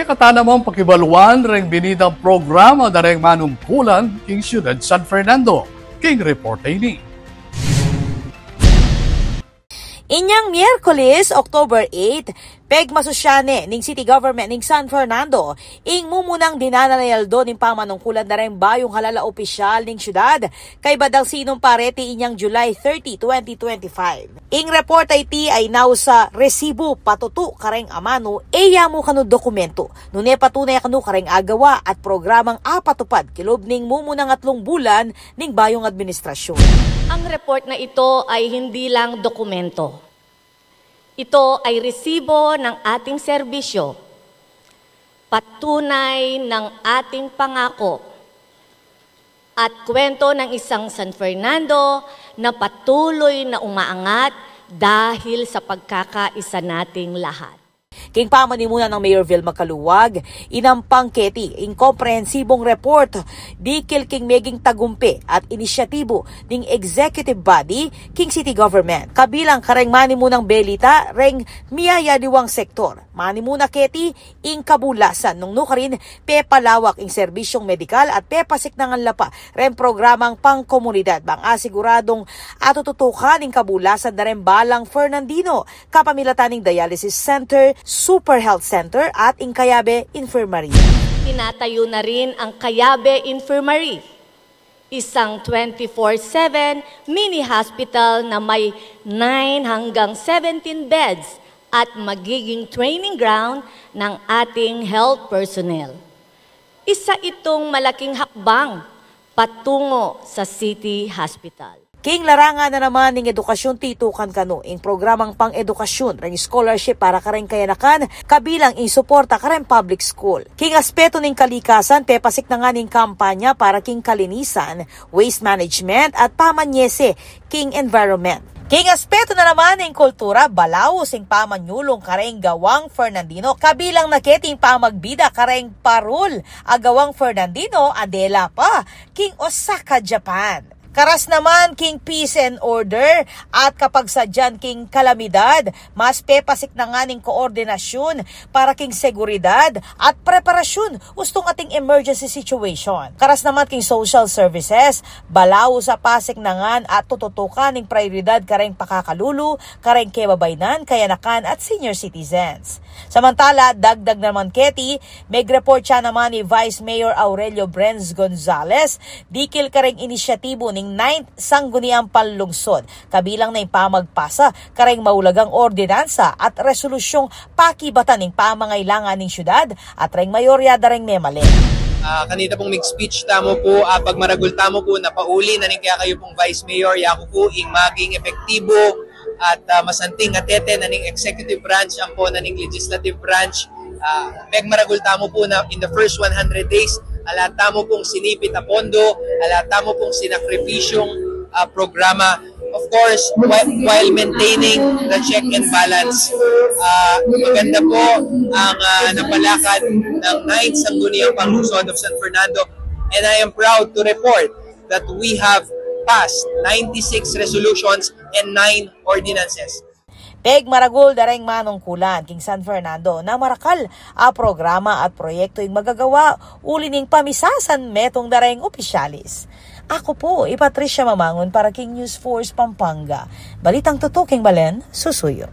Kaya katanamang pakibaluan ring binidang programa na rin manungkulan king Siyudad San Fernando. King report ini. Inyang Miyerkules, October 8, peg masusyane ning City Government ning San Fernando, ing mumunang dinanayaldo ning pamanungkulan na rin bayong halala opisyal ning syudad, kay badal sinong pareti inyang July 30, 2025. Ing report IT ay now sa resibo patutu kareng amano, eya mo kanu dokumento, nune patunay kanu kareng agawa at programang apatupad kilob ning mumunang 3 bulan ning bayong administrasyon. Ang report na ito ay hindi lang dokumento. Ito ay resibo ng ating serbisyo, patunay ng ating pangako, at kwento ng isang San Fernando na patuloy na umaangat dahil sa pagkakaisa nating lahat. King pamanimunan ng Mayor Vilma Caluwag, inampang keti ing komprehensibong report, dikil king meging tagumpe at inisyatibo ning executive body king city government. Kabilang kareng manimunang belita reng miyaya diwang sektor. Manimuna keti ing kabulasan nung nukarin pepalawak ing serbisyong medikal at pepasik nangan lapa rem programang pangkomunidad bang asiguradong atututukan ing kabulasan na rin Balang Fernandino, kapamilataning dialysis center, Super Health Center at Incayabe Infirmary. Tinatayo na rin ang Cayabe Infirmary, isang 24/7 mini hospital na may 9 hanggang 17 beds at magiging training ground ng ating health personnel. Isa itong malaking hakbang patungo sa City Hospital. King larangan na naman ng edukasyon titukan kano ing programang pang-edukasyon ring scholarship para kareng kayanakan kabilang ing suporta kareng public school. King aspeto ning kalikasan pepasik na nga ning kampanya para king kalinisan, waste management at pamanyese king environment. King aspeto na naman ng kultura, balaw sing pamanyulong kareng Gawang Fernandino, kabilang naketing pamagbida kareng Parul, agawang Fernandino, Adela pa, King Osaka, Japan. Karas naman king peace and order at kapag sadyan king kalamidad, mas pepasik na nga ning koordinasyon para king seguridad at preparasyon ustong ating emergency situation. Karas naman king social services, balaw sa pasik na nga at tututukan ning prioridad kareng pakakalulu, kareng kebabaynan, kayanakan at senior citizens. Samantala, dagdag naman keti, meg-report siya naman ni Vice Mayor Aurelio Brenz Gonzales, dikil kareng inisyatibo ning 9th Sangguniang Panlungsod, kabilang na yung pamagpasa, kareng maulagang ordinansa at resolusyong pakibatan ng pamangailangan ng syudad at reng mayorya dareng memale. Kanina pong speech tamo po, pag maragul tamo po, napauli na ning kaya kayo pong Vice Mayor, yako po ing maging epektibo at masanting atete na ning executive branch, ang po na ning legislative branch. Pag maragul tamo po na in the first 100 days, alata mo pong sinipit na pondo, alata mo pong sinakripisyong programa. Of course, while maintaining the check and balance. Maganda po ang napalakad ng 9th Sangguniang Panlungsod of San Fernando, and I am proud to report that we have passed 96 resolutions and 9 ordinances. Peg maragul dareng manungkulan king San Fernando na marakal a programa at proyekto yung magagawa ulining pamisasan metong dareng opisyalis. Ako po, Patricia Mamangon para King News Force Pampanga. Balitang tutok king Balen, susuyo.